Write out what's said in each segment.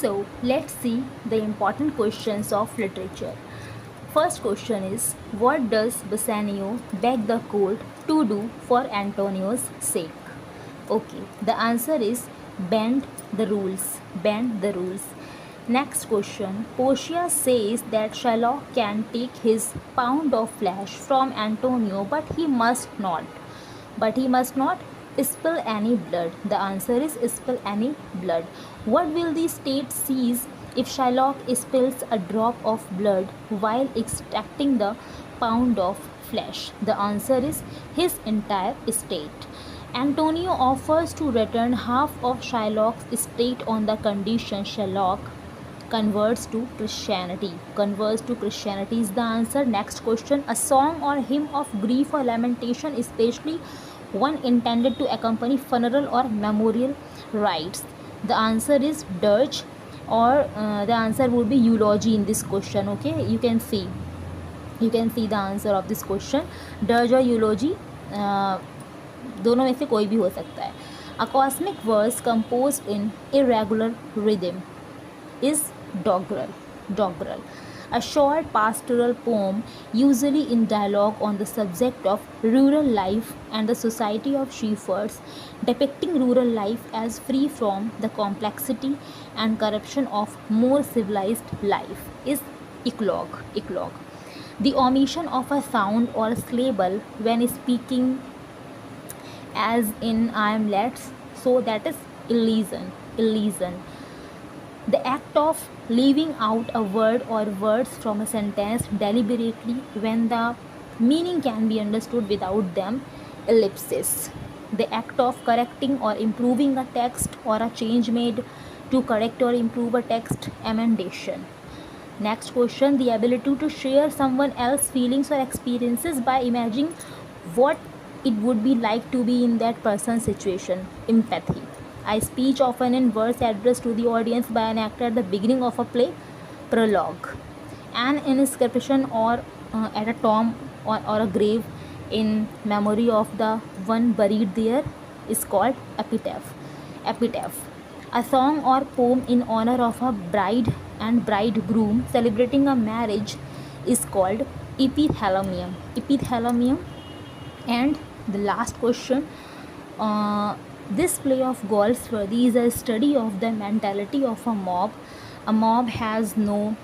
So let's see the important questions of literature. First question is, what does Bassanio beg the court to do for Antonio's sake? Okay, the answer is bend the rules. Bend the rules. Next question. Portia says that Shylock can take his pound of flesh from Antonio, but he must not. But he must not spill any blood. The answer is spill any blood. What will the state seize if Shylock spills a drop of blood while extracting the pound of flesh? The answer is his entire estate. Antonio offers to return half of Shylock's estate on the condition Shylock converts to Christianity. Converts to Christianity is the answer. Next question. A song or hymn of grief or lamentation, especially one intended to accompany funeral or memorial rites. The answer is dirge, or the answer would be eulogy in this question. Okay, you can see the answer of this question. Dirge or eulogy, दोनों में से कोई भी हो सकता है. A cosmic verse composed in irregular rhythm is doggerel. Doggerel. A short pastoral poem, usually in dialogue on the subject of rural life and the society of shepherds, depicting rural life as free from the complexity and corruption of more civilized life, is eclogue. Eclogue. The omission of a sound or syllable when speaking, as in I am let's, so that is elision. Elision. The act of leaving out a word or words from a sentence deliberately when the meaning can be understood without them. Ellipsis. The act of correcting or improving a text or a change made to correct or improve a text. Emendation. Next question. The ability to share someone else's feelings or experiences by imagining what it would be like to be in that person's situation. Empathy. A speech often in verse addressed to the audience by an actor at the beginning of a play. Prologue. An inscription or at a tomb or a grave in memory of the one buried there is called epitaph. Epitaph. A song or poem in honor of a bride and bridegroom celebrating a marriage is called epithalamium. Epithalamium. And the last question. This play of Galsworthy is a study of the mentality of a mob. A mob has no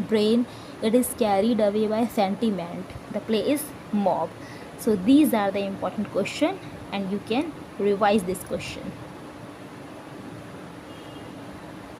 brain, it is carried away by sentiment. The play is Mob. So these are the important questions, and you can revise this question.